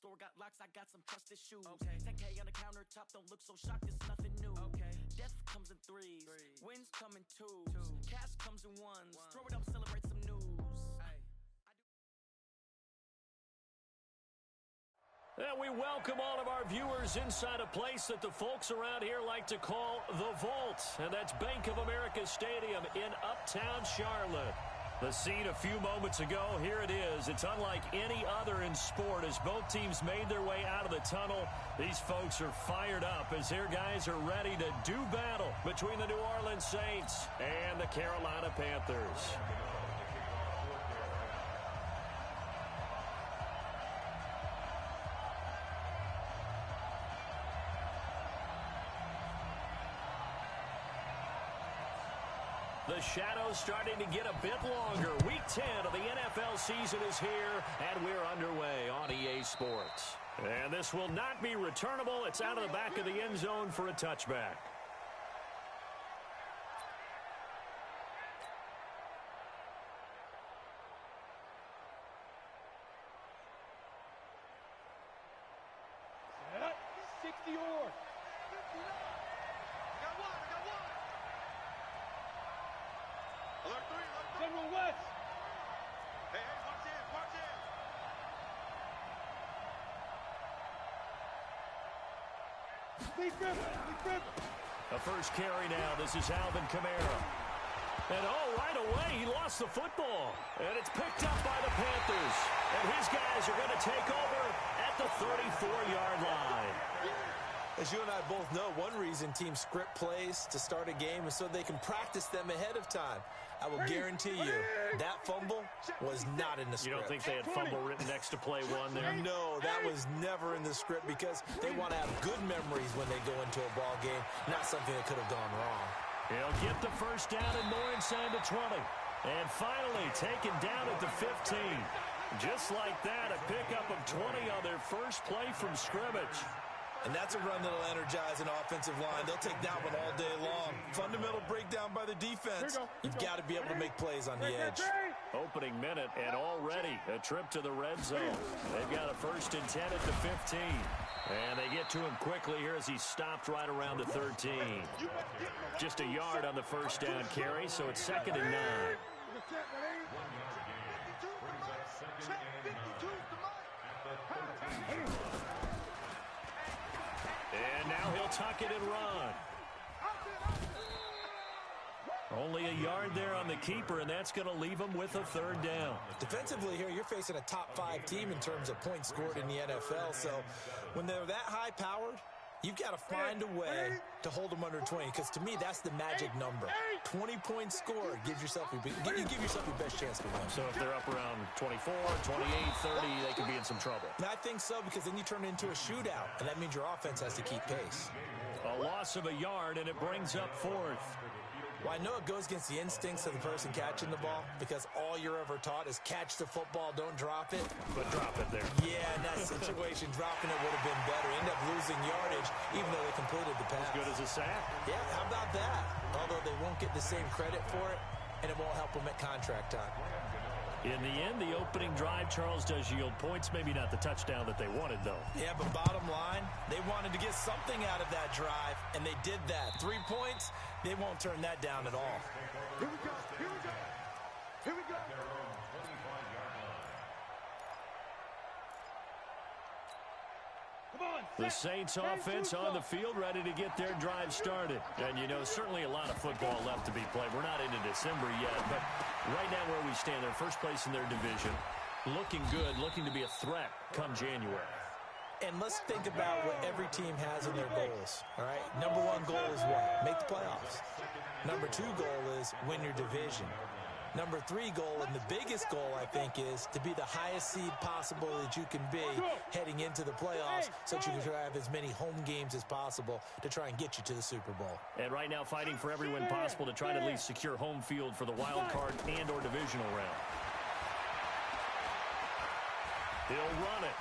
store got locks, I got some trusted shoes. Okay. 10K on the countertop, don't look so shocked, it's nothing new. Okay. Death comes in threes, wins come in twos, cash comes in ones. Throw it up, celebrate some news. And we welcome all of our viewers inside a place that the folks around here like to call the Vault. And that's Bank of America Stadium in Uptown Charlotte. The scene a few moments ago, here it is. It's unlike any other in sport as both teams made their way out of the tunnel. These folks are fired up as their guys are ready to do battle between the New Orleans Saints and the Carolina Panthers. The shadow's starting to get a bit longer. Week 10 of the NFL season is here, and we're underway on EA Sports. And this will not be returnable. It's out of the back of the end zone for a touchback. Set. 60 or. General West. Hey, watch in. Lee Griffin. The first carry now. This is Alvin Kamara. And, right away, he lost the football. And it's picked up by the Panthers. And his guys are going to take over at the 34-yard line. As you and I both know, one reason teams script plays to start a game is so they can practice them ahead of time. I will guarantee you that fumble was not in the script. You don't think they had fumble written next to play one there? No, that was never in the script because they want to have good memories when they go into a ball game, not something that could have gone wrong. He'll get the first down and more inside the 20. And finally taken down at the 15. Just like that, a pickup of 20 on their first play from scrimmage. And that's a run that will energize an offensive line. They'll take that one all day long. Fundamental breakdown by the defense. You've got to be able to make plays on the edge. Opening minute and already a trip to the red zone. They've got a 1st and 10 at the 15. And they get to him quickly here as he stopped right around the 13. Just a yard on the first down carry, so it's 2nd and 9. And now he'll tuck it and run. Only a yard there on the keeper, and that's going to leave him with a 3rd down. Defensively here, you're facing a top 5 team in terms of points scored in the NFL. So when they're that high-powered, you've got to find a way to hold them under 20, because to me, that's the magic number. 20 points scored gives yourself your best chance to win. So if they're up around 24, 28, 30, they could be in some trouble. And I think so, because then you turn it into a shootout, and that means your offense has to keep pace. A loss of a yard, and it brings up 4th. Well, I know it goes against the instincts of the person catching the ball, because all you're ever taught is catch the football, don't drop it. But drop it there. Yeah, in that situation, dropping it would have been better. End up losing yardage, even though they completed the pass. As good as a sack. Yeah, how about that? Although they won't get the same credit for it, and it won't help them at contract time. In the end, the opening drive, Charles, does yield points. Maybe not the touchdown that they wanted, though. Yeah, but bottom line, they wanted to get something out of that drive, and they did that. 3 points, they won't turn that down at all. Here we go. The Saints offense on the field, ready to get their drive started. And, certainly a lot of football left to be played. We're not into December yet, but right now where we stand, they're first place in their division. Looking good, looking to be a threat come January. And let's think about what every team has in their goals, all right? Number 1 goal is what? Make the playoffs. Number 2 goal is win your division. Number 3 goal, and the biggest goal, I think, is to be the highest seed possible that you can be heading into the playoffs so that you can have as many home games as possible to try and get you to the Super Bowl. And right now fighting for every win possible to try to at least secure home field for the wild card and or divisional round. He'll run it.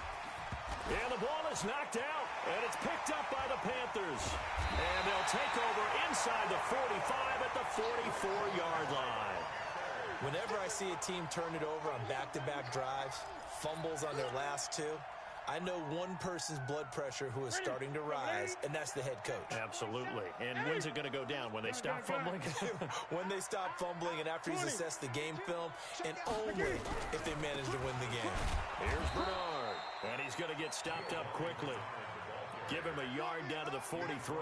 And the ball is knocked out, and it's picked up by the Panthers. And they'll take over inside the 45 at the 44-yard line. Whenever I see a team turn it over on back-to-back drives, fumbles on their last 2, I know one person's blood pressure who is starting to rise, and that's the head coach. Absolutely. And when's it going to go down? When they stop fumbling? When they stop fumbling and after he's assessed the game film, and only if they manage to win the game. Here's Bernard, and he's going to get stopped up quickly. Give him a yard down to the 43.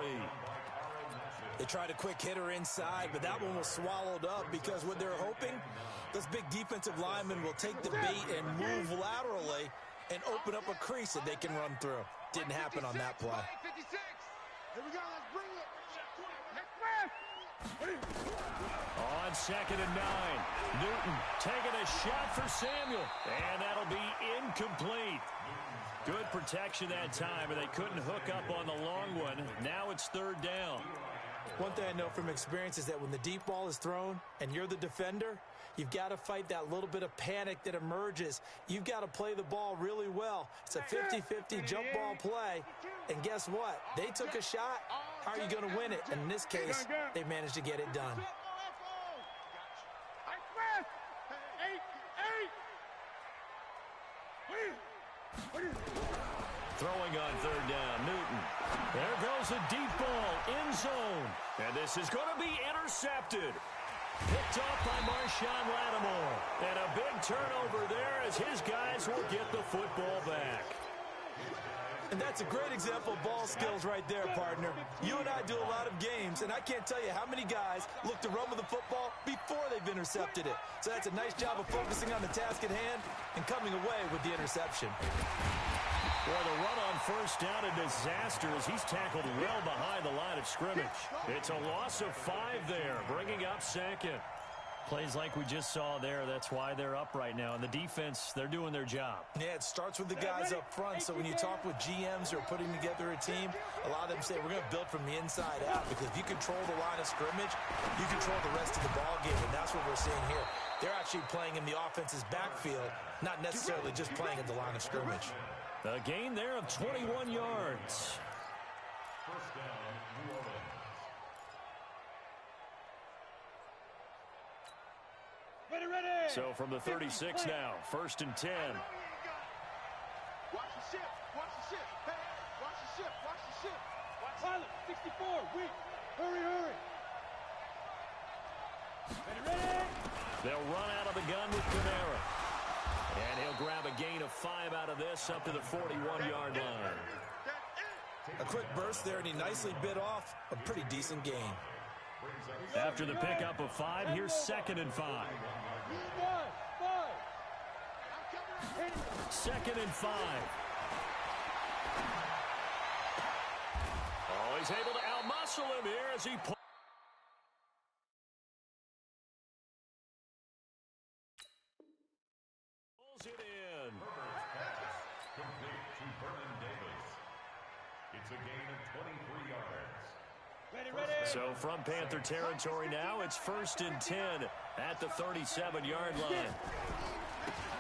They tried a quick hitter inside, but that one was swallowed up because what they're hoping, those big defensive linemen will take the bait and move laterally and open up a crease that they can run through. Didn't happen on that play. Here we go, let's bring it. On 2nd and 9, Newton taking a shot for Samuel, and that'll be incomplete. Good protection that time, and they couldn't hook up on the long one. Now it's 3rd down. One thing I know from experience is that when the deep ball is thrown and you're the defender, you've got to fight that little bit of panic that emerges. You've got to play the ball really well. It's a 50-50 jump ball play. And guess what? They took a shot. How are you going to win it? And in this case, they managed to get it done. Throwing on 3rd down, Newton. There goes a deep ball, end zone. And this is going to be intercepted. Picked off by Marshawn Lattimore. And a big turnover there as his guys will get the football back. And that's a great example of ball skills right there, partner. You and I do a lot of games, and I can't tell you how many guys look to run with the football before they've intercepted it. So that's a nice job of focusing on the task at hand and coming away with the interception. Well, the run on 1st down, a disaster as he's tackled well behind the line of scrimmage. It's a loss of 5 there, bringing up 2nd. Plays like we just saw there, that's why they're up right now. And the defense, they're doing their job. Yeah, it starts with the guys up front. So when you talk with GMs who are putting together a team, a lot of them say we're going to build from the inside out, because if you control the line of scrimmage, you control the rest of the ball game, and that's what we're seeing here. They're actually playing in the offense's backfield, not necessarily just playing at the line of scrimmage. A gain there of 21 yards. First down, New Orleans. Ready. So from the 36 now, 1st and 10. Watch the ship. Watch the ship. Hey, watch the ship. Watch the ship. Pilot, 64, weak. Hurry. Ready. They'll run out of the gun with Kamara. And he'll grab a gain of 5 out of this up to the 41-yard line. A quick burst there, and he nicely bit off a pretty decent gain. After the pickup of 5, here's 2nd and 5. 2nd and 5. Oh, he's able to outmuscle him here as he pulls it in. Complete to Vernon Davis. It's a gain of 23 yards. Ready. So from Panther territory now, it's 1st and 10 at the 37-yard line.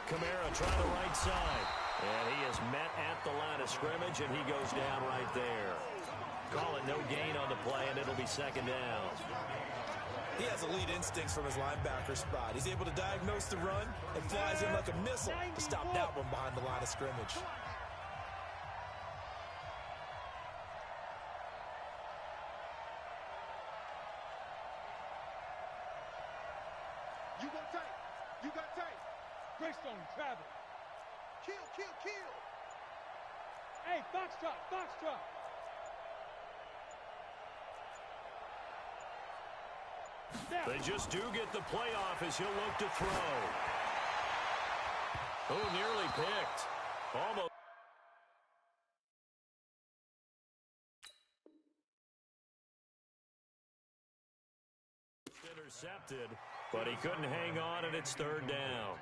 Kamara trying the right side. And he is met at the line of scrimmage, and he goes down right there. Call it no gain on the play, and it'll be 2nd down. He has elite instincts from his linebacker spot. He's able to diagnose the run and flies in like a missile to stop that one behind the line of scrimmage. You got tight. Greystone travel. Kill. Hey, Foxtrot. They just do get the playoff as he'll look to throw. Oh, nearly picked. Almost. Intercepted, but he couldn't hang on, and it's 3rd down.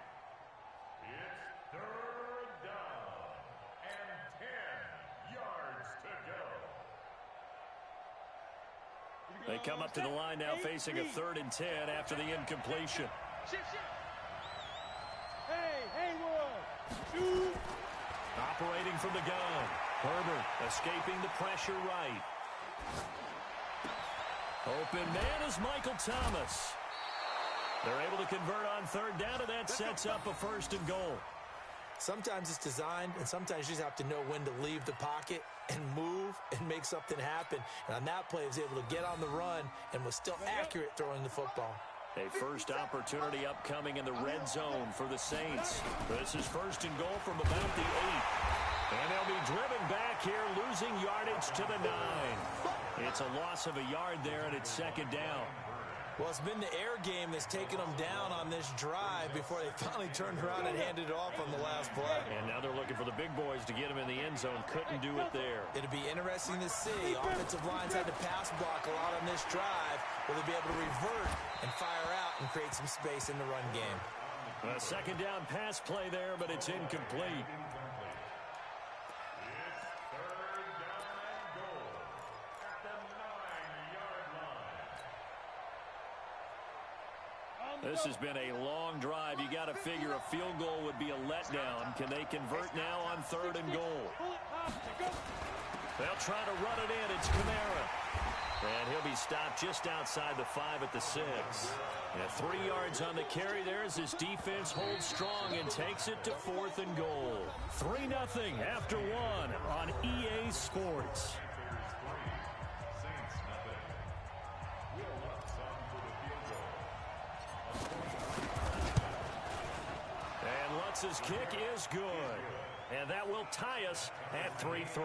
It's 3rd down and 10 yards to go. They come up to the line now facing a 3rd and 10 after the incompletion. Ship. Hey, Haywood. Shoot. Operating from the gun. Herbert escaping the pressure right. Open man is Michael Thomas. They're able to convert on 3rd down, and that sets up a 1st and goal. Sometimes it's designed, and sometimes you just have to know when to leave the pocket and move and make something happen. And on that play, he was able to get on the run and was still accurate throwing the football. A first opportunity upcoming in the red zone for the Saints. This is first and goal from about the 8. And they'll be driven back here, losing yardage to the 9. It's a loss of a yard there, and it's second down. Well, it's been the air game that's taken them down on this drive before they finally turned around and handed it off on the last play. And now they're looking for the big boys to get them in the end zone. Couldn't do it there. It'll be interesting to see. Offensive lines had to pass block a lot on this drive. Will they be able to revert and fire out and create some space in the run game? A second down pass play there, but it's incomplete. This has been a long drive. You got to figure a field goal would be a letdown. Can they convert now on third and goal? They'll try to run it in. It's Kamara. And he'll be stopped just outside the 5 at the 6. And 3 yards on the carry there as his defense holds strong and takes it to 4th and goal. 3-0 after 1 on EA Sports. Lutz's kick is good. And that will tie us at 3-3.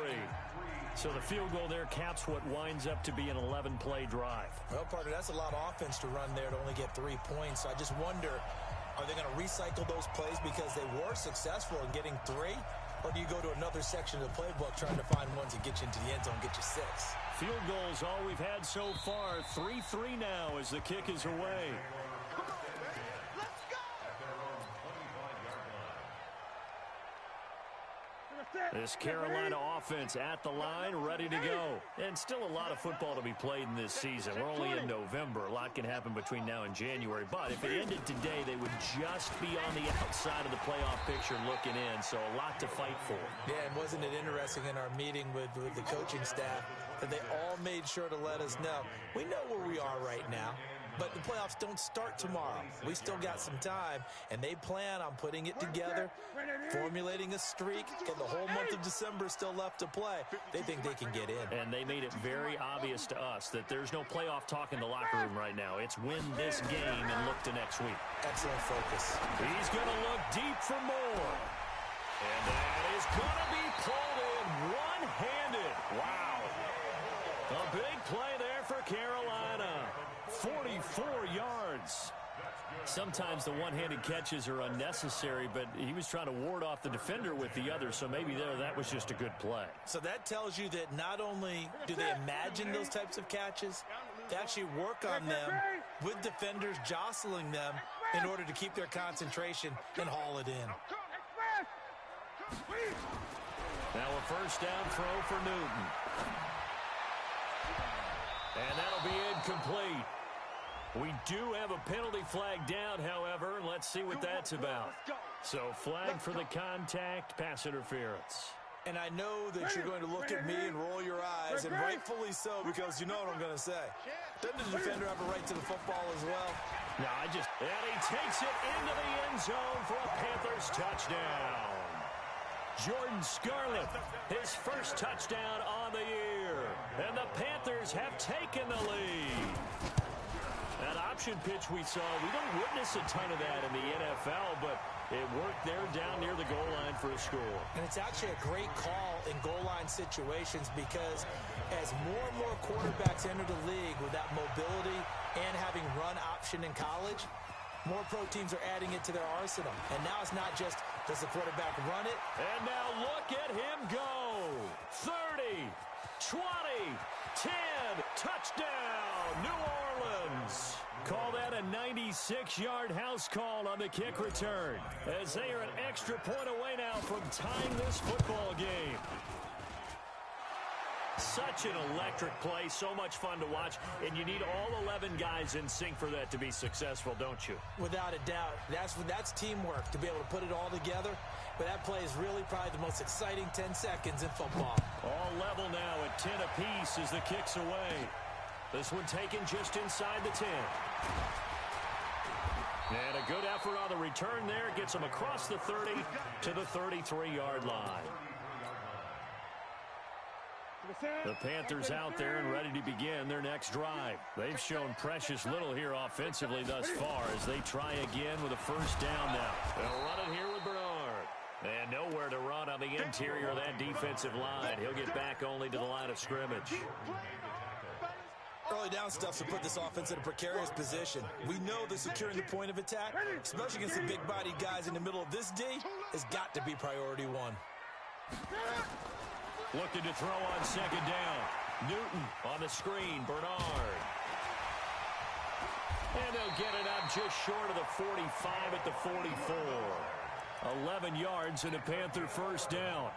So the field goal there caps what winds up to be an 11-play drive. Well, partner, that's a lot of offense to run there to only get 3 points. So I just wonder, are they going to recycle those plays because they were successful in getting 3? Or do you go to another section of the playbook trying to find ones that get you into the end zone, get you 6? Field goals all we've had so far. 3-3 now as the kick is away. This Carolina offense at the line, ready to go. And still a lot of football to be played in this season. We're only in November. A lot can happen between now and January. But if it ended today, they would just be on the outside of the playoff picture looking in. So a lot to fight for. Yeah, and wasn't it interesting in our meeting with the coaching staff that they all made sure to let us know. We know where we are right now. But the playoffs don't start tomorrow. We still got some time, and they plan on putting it together, formulating a streak, and the whole month of December still left to play. They think they can get in. And they made it very obvious to us that there's no playoff talk in the locker room right now. It's win this game and look to next week. Excellent focus. He's going to look deep for more. And that is going to be pulled in one-handed. Wow. A big play there for Carolina. 44 yards. Sometimes the one-handed catches are unnecessary, but he was trying to ward off the defender with the other, so maybe that was just a good play. So that tells you that not only do they imagine those types of catches, they actually work on them with defenders jostling them in order to keep their concentration and haul it in. Now a first down throw for Newton. And that'll be incomplete. We do have a penalty flag down, however. Let's see what that's about. So flag for the contact, pass interference. And I know that you're going to look at me and roll your eyes, and rightfully so, because you know what I'm going to say. Doesn't the defender have a right to the football as well? No, and he takes it into the end zone for a Panthers touchdown. Jordan Scarlett, his first touchdown on the year. And the Panthers have taken the lead. That option pitch we saw, we don't witness a ton of that in the NFL, but it worked there down near the goal line for a score. And it's actually a great call in goal line situations because as more and more quarterbacks enter the league with that mobility and having run option in college, more pro teams are adding it to their arsenal. And now it's not just, does the quarterback run it? And now look at him go. 30, 20, 10, touchdown, New Orleans. Call that a 96-yard house call on the kick return, as they are an extra point away now from tying this football game. Such an electric play, so much fun to watch, and you need all 11 guys in sync for that to be successful, don't you? Without a doubt. That's teamwork, to be able to put it all together. But that play is really probably the most exciting 10 seconds in football. All level now at 10 apiece as the kick's away. This one taken just inside the 10. And a good effort on the return there. Gets him across the 30 to the 33-yard line. The Panthers out there and ready to begin their next drive. They've shown precious little here offensively thus far as they try again with a first down now. They'll run it here with Bernard. And nowhere to run on the interior of that defensive line. He'll get back only to the line of scrimmage. Early down stuff to put this offense in a precarious position. We know that securing the point of attack, especially against the big-bodied guys in the middle of this D, has got to be priority one. Looking to throw on second down. Newton on the screen. Bernard. And they'll get it up just short of the 45 at the 44. 11 yards and a Panther first down.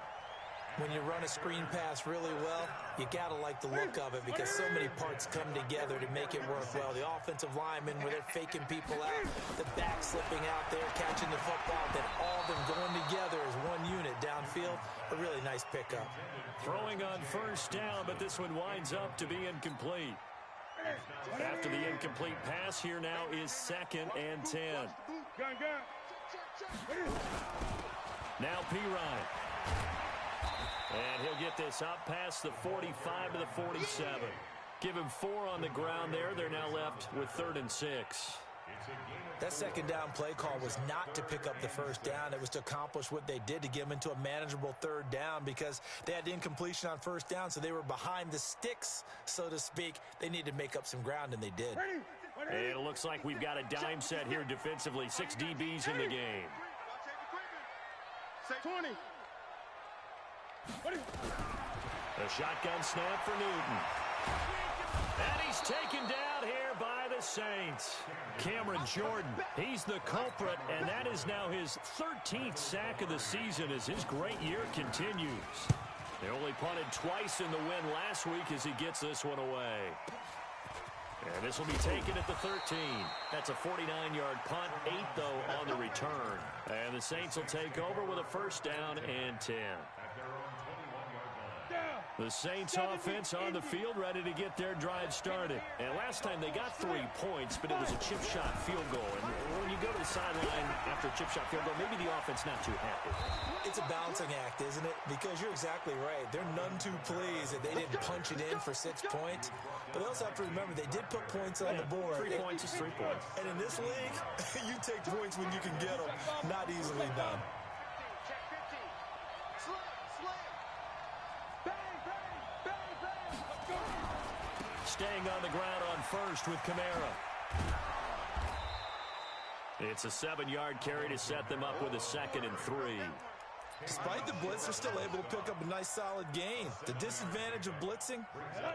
When you run a screen pass really well, you got to like the look of it because so many parts come together to make it work well. The offensive linemen, where they're faking people out, the back slipping out there, catching the football, then all of them going together as one unit downfield. A really nice pickup. Throwing on first down, but this one winds up to be incomplete. After the incomplete pass, here now is 2nd and 10. Now Pirine. And he'll get this up past the 45 to the 47. Give him 4 on the ground there. They're now left with 3rd and 6. That second down play call was not to pick up the first down. It was to accomplish what they did, to get them into a manageable 3rd down, because they had the incompletion on first down, so they were behind the sticks, so to speak. They needed to make up some ground, and they did. And it looks like we've got a dime set here defensively. 6 DBs in the game. Say 20. A shotgun snap for Newton. And he's taken down here by the Saints. Cameron Jordan, he's the culprit, and that is now his 13th sack of the season as his great year continues. They only punted twice in the win last week as he gets this one away. And this will be taken at the 13. That's a 49-yard punt, 8, though, on the return. And the Saints will take over with a first down and 10. The Saints offense on the field, ready to get their drive started. And last time they got 3 points, but it was a chip shot field goal. And when you go to the sideline after a chip shot field goal, maybe the offense not too happy. It's a balancing act, isn't it? Because you're exactly right. They're none too pleased that they didn't punch it in for 6 points. But they also have to remember they did put points on the board. 3 points is 3 points. And in this league, you take points when you can get them. Not easily done. Staying on the ground on first with Kamara. It's a 7-yard carry to set them up with a 2nd and 3. Despite the blitz, they're still able to pick up a nice solid gain. The disadvantage of blitzing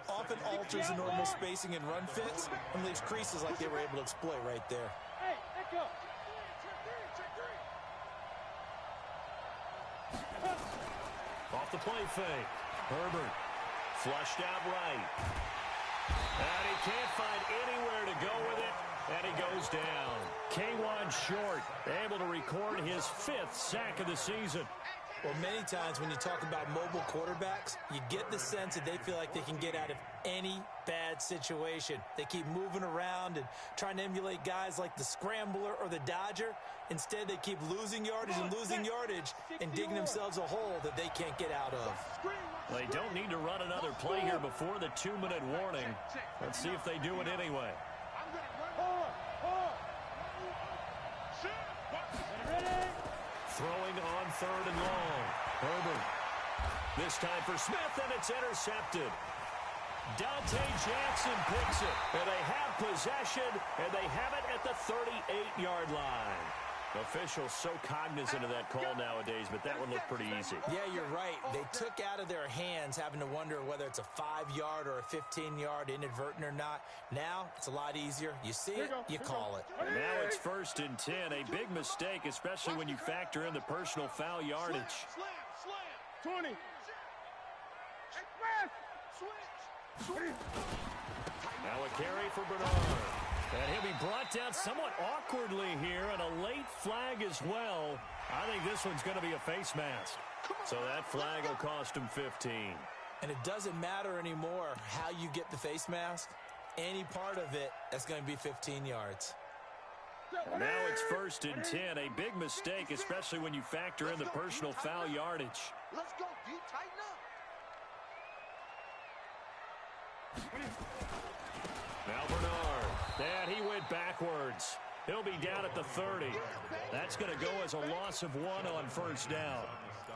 often alters the normal spacing and run fits and leaves creases like they were able to exploit right there. Hey, echo. Off the play fake. Herbert flushed out right. And he can't find anywhere to go with it. And he goes down. K'Wan Short able to record his 5th sack of the season. Well, many times when you talk about mobile quarterbacks, you get the sense that they feel like they can get out of any bad situation. They keep moving around and trying to emulate guys like the Scrambler or the Dodger. Instead, they keep losing yardage and digging themselves a hole that they can't get out of. They don't need to run another play here before the 2-minute warning. Let's see if they do it anyway. Throwing on 3rd and long. Herbert. This time for Smith, and it's intercepted. Dante Jackson picks it. And they have possession, and they have it at the 38-yard line. Officials so cognizant of that call nowadays, but that one looked pretty easy. Yeah, you're right. They took out of their hands having to wonder whether it's a 5-yard or a 15-yard inadvertent or not. Now, it's a lot easier. You see it, you call it. And now it's 1st and 10. A big mistake, especially when you factor in the personal foul yardage. Slam. 20. Now a carry for Bernard. And he'll be brought down somewhat awkwardly here, and a late flag as well. I think this one's going to be a face mask. So that flag will cost him 15. And it doesn't matter anymore how you get the face mask. Any part of it, that's going to be 15 yards. And now it's 1st and 10. A big mistake, especially when you factor in the personal foul yardage. Let's go, D. Tighten up. Now Bernard. And he went backwards. He'll be down at the 30. That's going to go as a loss of 1 on 1st down.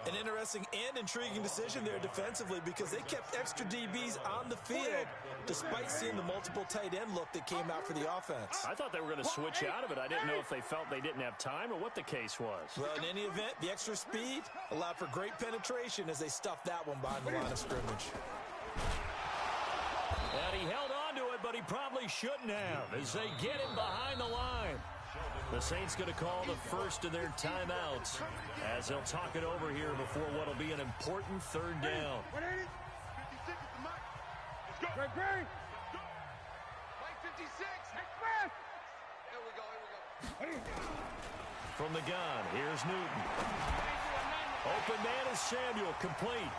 An interesting and intriguing decision there defensively because they kept extra DBs on the field despite seeing the multiple tight end look that came out for the offense. I thought they were going to switch out of it. I didn't know if they felt they didn't have time or what the case was. Well, in any event, the extra speed allowed for great penetration as they stuffed that one behind the line of scrimmage. And he held on to it, but he probably shouldn't have as they get him behind the line. The Saints going to call the first of their timeouts as they'll talk it over here before what will be an important 3rd down. 56 at the mic. Let's go. Great. Mike 56. Here we go. From the gun, here's Newton. Open man is Samuel, complete.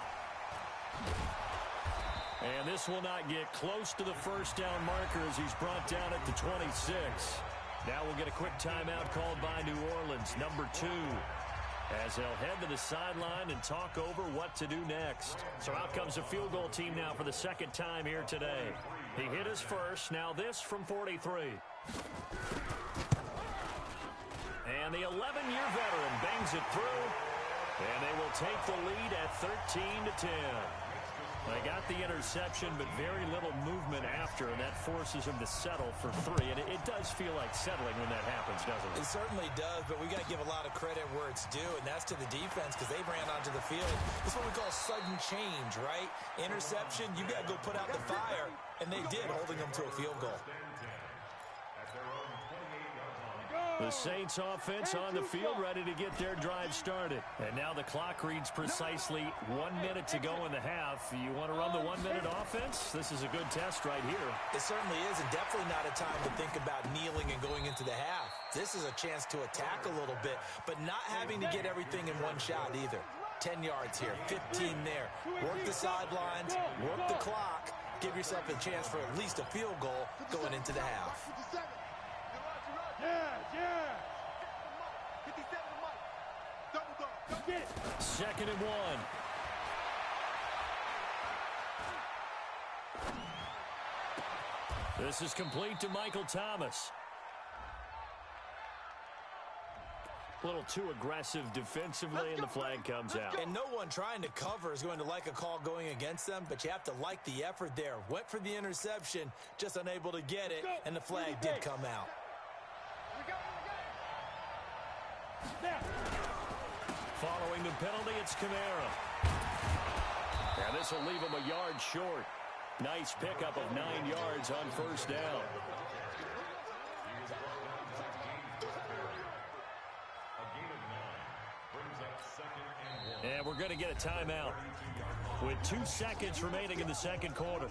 And this will not get close to the 1st down marker as he's brought down at the 26. Now we'll get a quick timeout called by New Orleans, number 2, as they'll head to the sideline and talk over what to do next. So out comes the field goal team now for the 2nd time here today. He hit his first, now this from 43. And the 11-year veteran bangs it through, and they will take the lead at 13-10. They got the interception, but very little movement after, and that forces him to settle for 3. And it does feel like settling when that happens, doesn't it? It certainly does, but we got to give a lot of credit where it's due, and that's to the defense because they ran onto the field. This is what we call sudden change, right? Interception, you got to go put out the fire, and they did, holding them to a field goal. The Saints offense on the field ready to get their drive started. And now the clock reads precisely 1 minute to go in the half. You want to run the 1-minute offense? This is a good test right here. It certainly is, and definitely not a time to think about kneeling and going into the half. This is a chance to attack a little bit, but not having to get everything in one shot either. 10 yards here, 15 there. Work the sidelines, work the clock. Give yourself a chance for at least a field goal going into the half. 57 at the mic. Double dog. Get it. 2nd and 1. This is complete to Michael Thomas. A little too aggressive defensively, and the flag comes out. And no one trying to cover is going to like a call going against them, but you have to like the effort there. Went for the interception, just unable to get it, and the flag did come out. Following the penalty, it's Kamara. And this will leave him a yard short. Nice pickup of 9 yards on 1st down. And we're going to get a timeout with 2 seconds remaining in the 2nd quarter.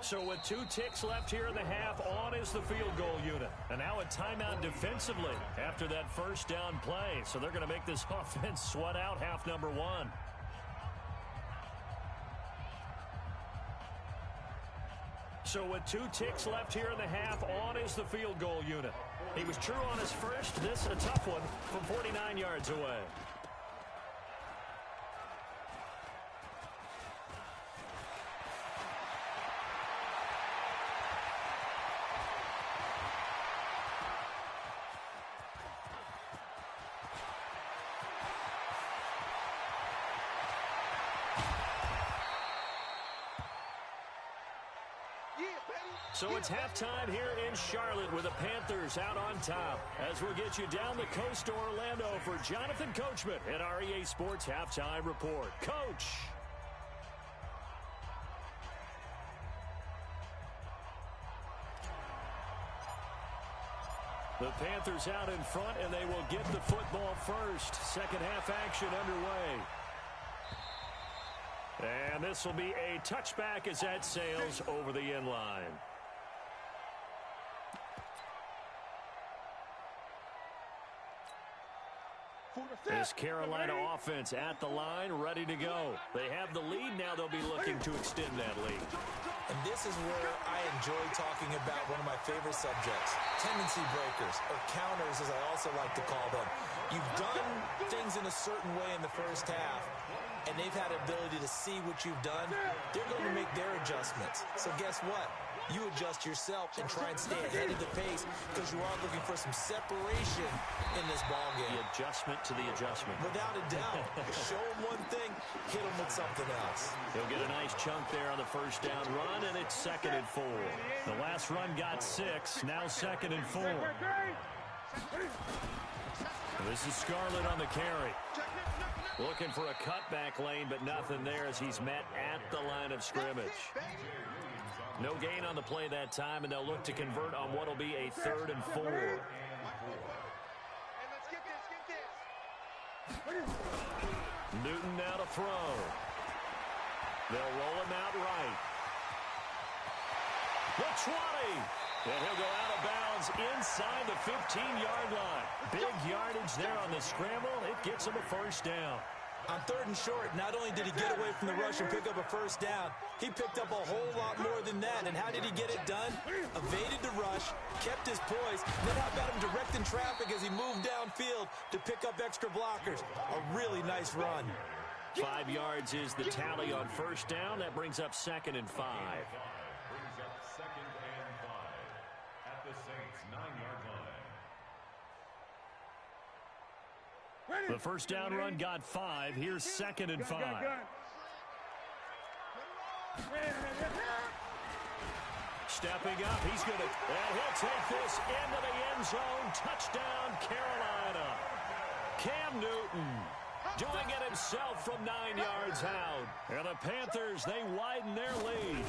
So with 2 ticks left here in the half, on is the field goal unit. And now a timeout defensively after that 1st down play. So they're going to make this offense sweat out half number 1. So with 2 ticks left here in the half, on is the field goal unit. He was true on his first. This a tough one from 49 yards away. So it's halftime here in Charlotte with the Panthers out on top. As we'll get you down the coast to Orlando for Jonathan Coachman at our EA Sports Halftime Report. Coach. The Panthers out in front, and they will get the football first. Second half action underway. And this will be a touchback as that sails over the end line. This Carolina offense at the line, ready to go. They have the lead. Now they'll be looking to extend that lead. And this is where I enjoy talking about one of my favorite subjects, tendency breakers, or counters as I also like to call them. You've done things in a certain way in the first half, and they've had the ability to see what you've done. They're going to make their adjustments. So guess what? You adjust yourself and try and stay ahead of the pace because you are looking for some separation in this ball game. The adjustment to the adjustment. Without a doubt. Show them one thing, hit them with something else. He'll get a nice chunk there on the first down run, and it's 2nd and 4. The last run got 6, now 2nd and 4. This is Scarlett on the carry. Looking for a cutback lane, but nothing there as he's met at the line of scrimmage. No gain on the play that time, and they'll look to convert on what will be a 3rd and 4. Newton now to throw. They'll roll him out right. The 20. And he'll go out of bounds inside the 15-yard line. Big yardage there on the scramble. It gets him a 1st down. On 3rd and short, not only did he get away from the rush and pick up a 1st down, he picked up a whole lot more than that. And how did he get it done? Evaded the rush, kept his poise, then how about him directing traffic as he moved downfield to pick up extra blockers? A really nice run. 5 yards is the tally on 1st down. That brings up 2nd and 5. Brings up 2nd and 5 at the Saints' 9-yard line. The 1st down run got 5. Here's 2nd and 5. Stepping up, he's going to, and he'll take this into the end zone. Touchdown, Carolina. Cam Newton doing it himself from 9 yards out. And the Panthers, they widen their lead.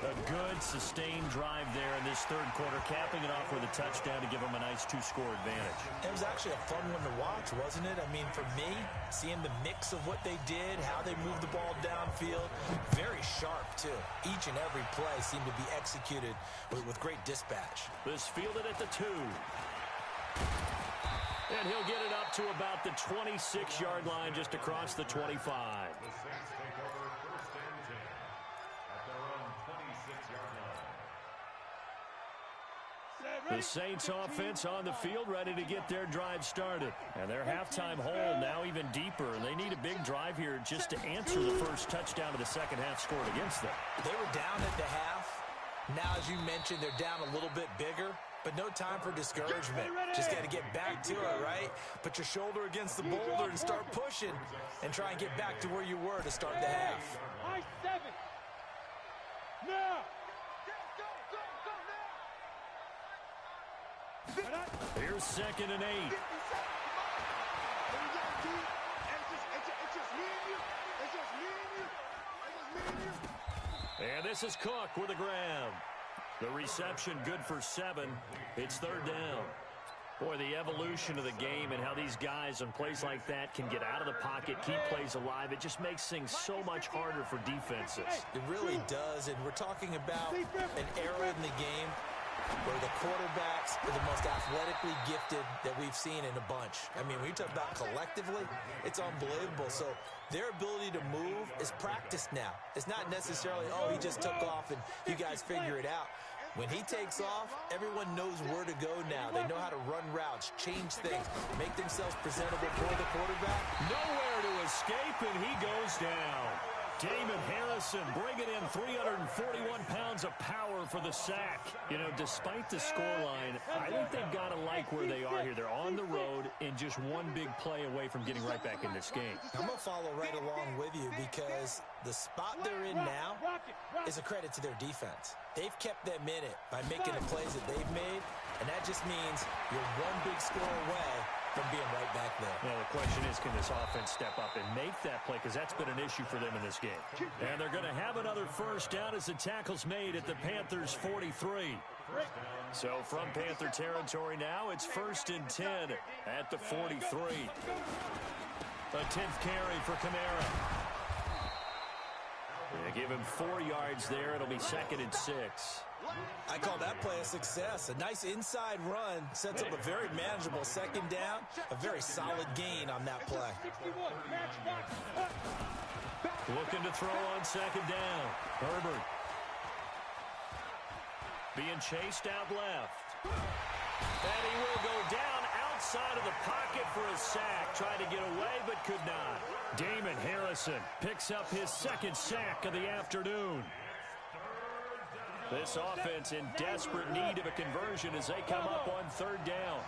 A good, sustained drive there in this 3rd quarter, capping it off with a touchdown to give them a nice 2-score advantage. It was actually a fun one to watch, wasn't it? I mean, for me, seeing the mix of what they did, how they moved the ball downfield, very sharp, too. Each and every play seemed to be executed with great dispatch. This fielded at the 2. And he'll get it up to about the 26-yard line just across the 25. The Saints take over 1st and 10 at their own 26-yard line. The Saints offense on the field ready to get their drive started. And their halftime hole now even deeper. And they need a big drive here just to answer the first touchdown of the second half scored against them. They were down at the half. Now, as you mentioned, they're down a little bit bigger. But no time for discouragement. Just got to get back to it, right? Put your shoulder against the boulder and start pushing. And try and get back to where you were to start the half. I 7. Now. Here's 2nd and 8. And this is Cook with a grab. The reception good for 7. It's 3rd down. Boy, the evolution of the game and how these guys on plays like that can get out of the pocket, keep plays alive, it just makes things so much harder for defenses. It really does, and we're talking about an era in the game where the quarterbacks are the most athletically gifted that we've seen in a bunch. I mean, when you talk about collectively, it's unbelievable. So their ability to move is practiced now. It's not necessarily, oh, he just took off and you guys figure it out. When he takes off, everyone knows where to go now. They know how to run routes, change things, make themselves presentable for the quarterback. Nowhere to escape, and he goes down. Damon Harrison bringing in 341 pounds of power for the sack. You know, despite the scoreline, I think they've got to like where they are here. They're on the road and just one big play away from getting right back in this game. I'm going to follow right along with you because the spot they're in now is a credit to their defense. They've kept them in it by making the plays that they've made, and that just means you're one big score away from being right back there. Well, the question is, can this offense step up and make that play? Because that's been an issue for them in this game. And they're going to have another 1st down as the tackle's made at the Panthers' 43. So from Panther territory now, it's 1st and 10 at the 43. A 10th carry for Kamara. They give him 4 yards there. It'll be 2nd and 6. I call that play a success. A nice inside run sets up a very manageable second down, a very solid gain on that play. Looking to throw on second down. Herbert. Being chased out left. And he will go down outside of the pocket for a sack. Tried to get away, but could not. Damon Harrison picks up his second sack of the afternoon. This offense in desperate need of a conversion as they come up on third down.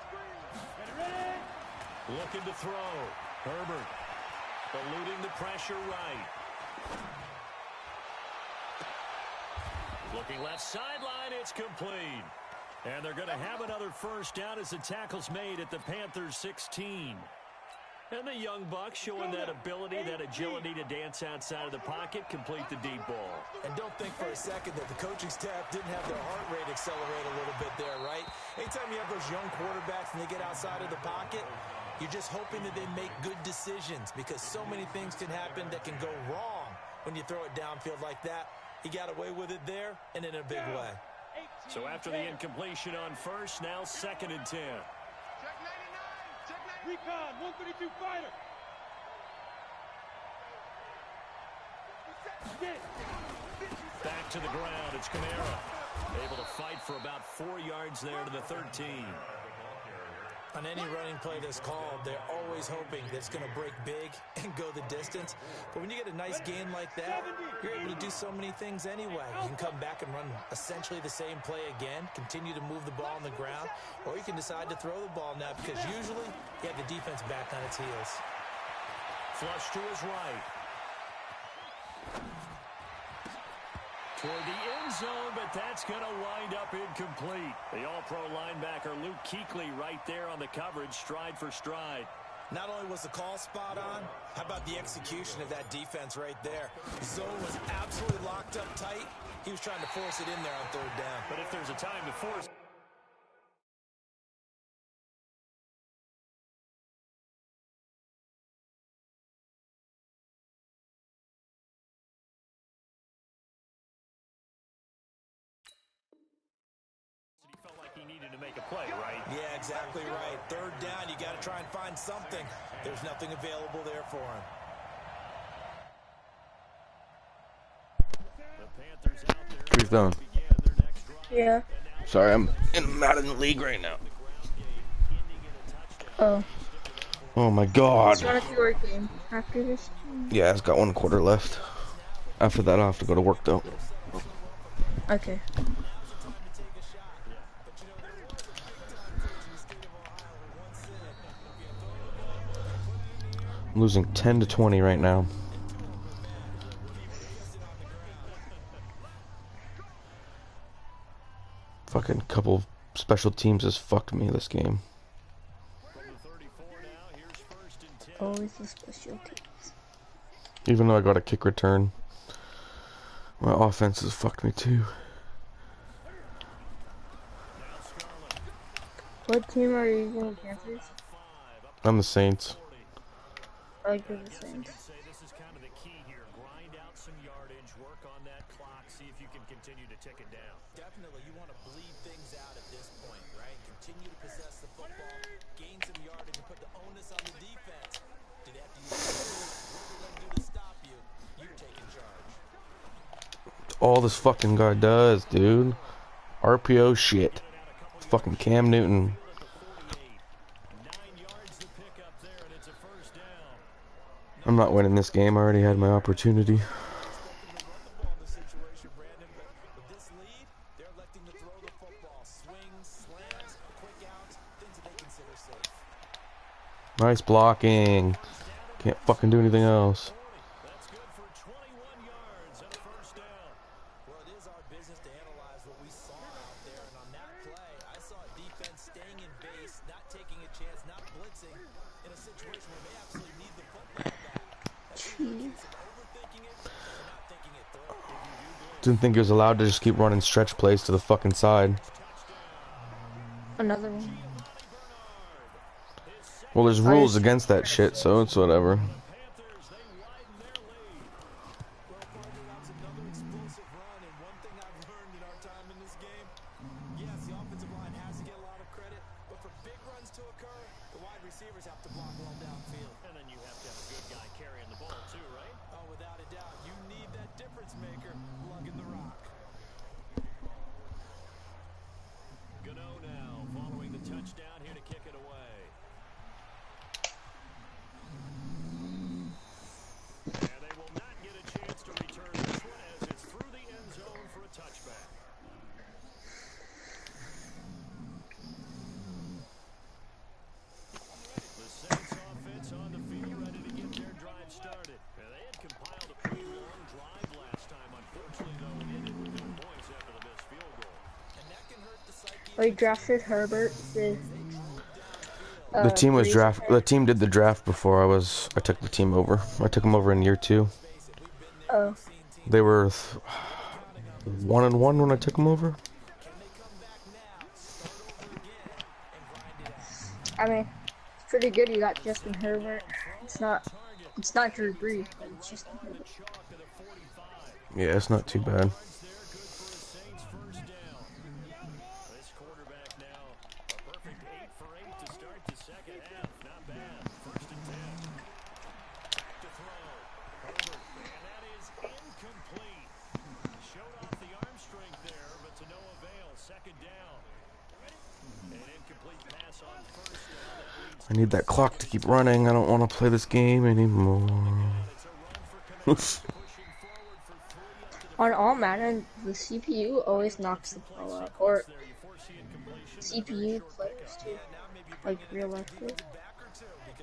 Looking to throw. Herbert eluding the pressure right. Looking left sideline, it's complete. And they're going to have another first down as the tackle's made at the Panthers' 16. And the young buck showing that ability, that agility to dance outside of the pocket, complete the deep ball. And don't think for a second that the coaching staff didn't have their heart rate accelerate a little bit there, right? Anytime you have those young quarterbacks and they get outside of the pocket, you're just hoping that they make good decisions because so many things can happen that can go wrong when you throw it downfield like that. He got away with it there and in a big way. So after the incompletion on first, now 2nd and 10. Recon, 132 fighter. Back to the ground, it's Kamara. Able to fight for about 4 yards there to the 13. On any running play that's called, they're always hoping that it's going to break big and go the distance. But when you get a nice gain like that, you're able to do so many things anyway. You can come back and run essentially the same play again, continue to move the ball on the ground, or you can decide to throw the ball now because usually you have the defense back on its heels. Flush to his right. Toward the end zone, but that's going to wind up incomplete. The all-pro linebacker Luke Kuechly right there on the coverage, stride for stride. Not only was the call spot on, how about the execution of that defense right there? Zone was absolutely locked up tight. He was trying to force it in there on third down. But if there's a time to force... He needed to make a play, right? Yeah, exactly right. Third down, you got to try and find something. There's nothing available there for him. The Panthers out there. He's done. Yeah. Sorry, I'm in Madden League right now. Oh. Oh my god. Start your game after this. Yeah, it's got 1 quarter left. After that, I'll have to go to work though. Okay. I'm losing 10-20 right now. Fucking couple of special teams has fucked me this game. Always the special teams. Even though I got a kick return, my offense has fucked me too. What team are you using, Panthers? I'm the Saints. I like the Saints. This is kind of the key here. Grind out some yardage, work on that clock, see if you can continue to tick it down. Definitely, you want to bleed things out at this point, right? Continue to possess the football, gain some yardage, and put the onus on the defense. Do they have to use what they do to stop you? You're taking charge. All this fucking guy does, dude. RPO shit. Fucking Cam Newton. I'm not winning this game. I already had my opportunity. Nice blocking. Can't fucking do anything else. Didn't think he was allowed to just keep running stretch plays to the fucking side. Another one. Well, there's rules against that shit, so it's whatever. Another explosive run, and one thing I've learned in our time in this game, We drafted Herbert with The team was Breeze. The team did the draft before I took the team over. I took them over in year 2. Oh, They were 1-1 when I took them over. I mean, it's pretty good. You got Justin Herbert. It's not Drew Brees, but it's Justin Herbert. Yeah, it's not too bad. I need that clock to keep running. I don't want to play this game anymore. On all Madden, the CPU always knocks the ball out, or CPU players too, like real life players.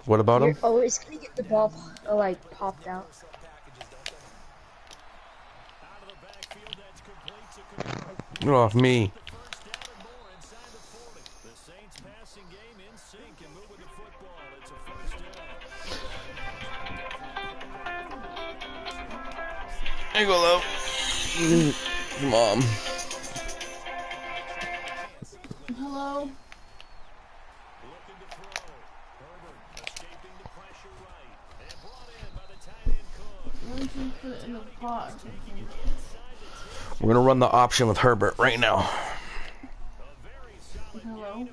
What about You're him? always gonna get the ball like popped out. Get off me. There you go, love. Mom. Hello. We're gonna run the option with Herbert right now. Hello.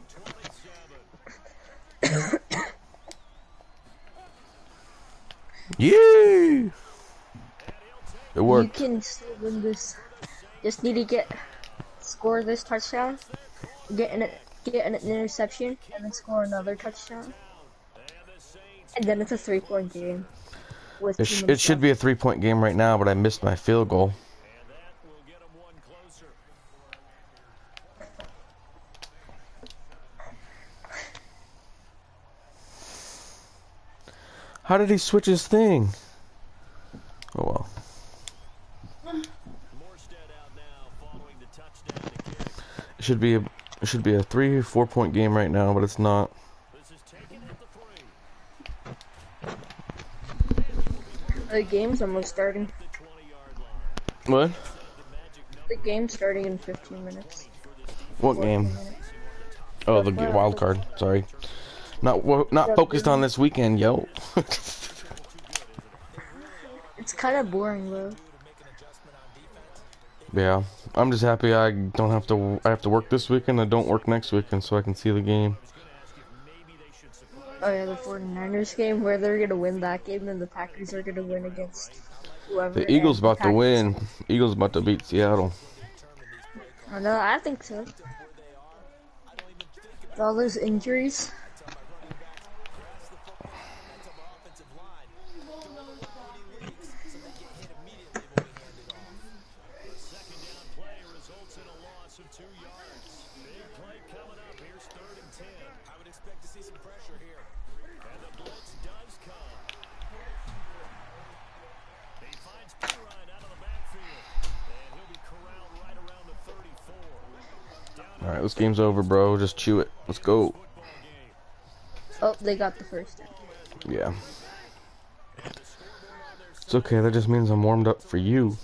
Yeah. It worked. You can still win this. Just need to score this touchdown, get an interception, and then score another touchdown. And then it's a 3-point game. With It should be a 3-point game right now, but I missed my field goal. How did he switch his thing? Oh well. It should be a 3-4 point game right now, but it's not. The game's almost starting. What? The game's starting in 15 minutes. What game? Oh, the wild card. Sorry, not focused on this weekend, yo. It's kind of boring though. Yeah, I'm just happy I don't have to. I have to work this weekend. I don't work next weekend, so I can see the game. Oh yeah, the 49ers game where they're gonna win that game, and the Packers are gonna win against whoever. The Eagles about to win. Eagles about to beat Seattle. Oh no, I think so. With all those injuries. Alright, this game's over, bro. Just chew it. Let's go. Oh, they got the first down. Yeah. It's okay. That just means I'm warmed up for you.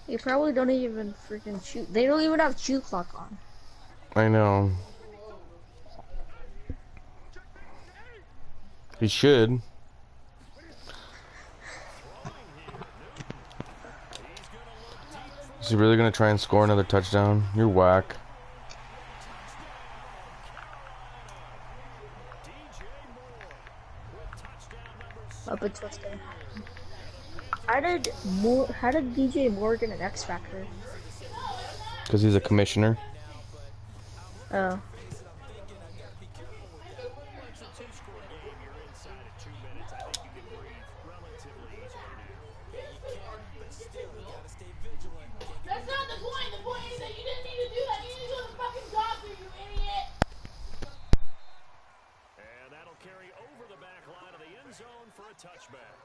They probably don't even freaking shoot. They don't even have chew clock on. I know. He should. Is he really gonna try and score another touchdown? You're whack. Up a touchdown. How did DJ Moore get an X Factor? Because he's a commissioner. Oh. a touchback.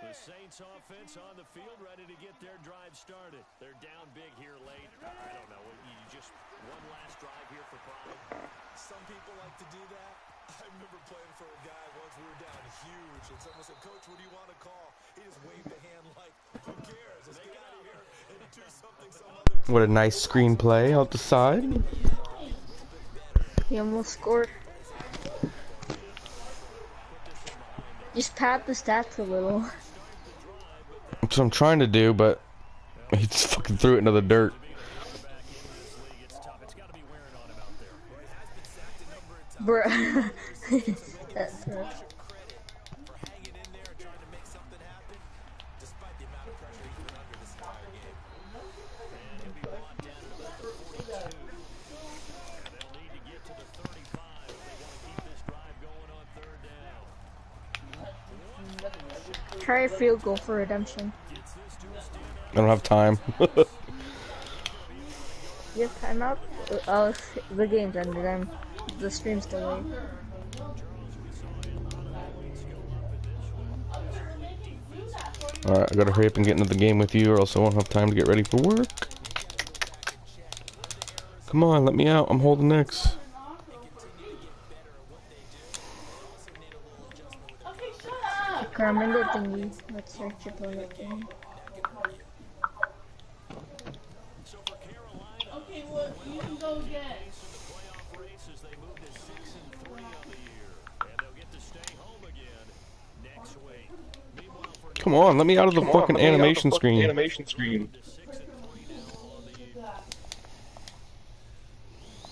The Saints offense on the field, ready to get their drive started. They're down big here late. I don't know. You just one last drive here for pride. Some people like to do that. I remember playing for a guy once. We were down huge, and someone said, "Coach, what do you want to call?" He just waved a hand like, "Who cares? Let's get out of here and do something some other." What a nice screenplay out the side. He almost scored. Just pad the stats a little. That's what I'm trying to do, but he just fucking threw it into the dirt. Bruh. That's rough. Try a field goal for redemption. I don't have time. You have timeout? Oh, the game's ended and the stream's delayed. Alright, I gotta hurry up and get into the game with you or else I won't have time to get ready for work. Come on, let me out. I'm holding next. Carmen, the thingy. Let's search opponent game. Okay, well, you can go get. Come on, let me out of the fucking animation screen.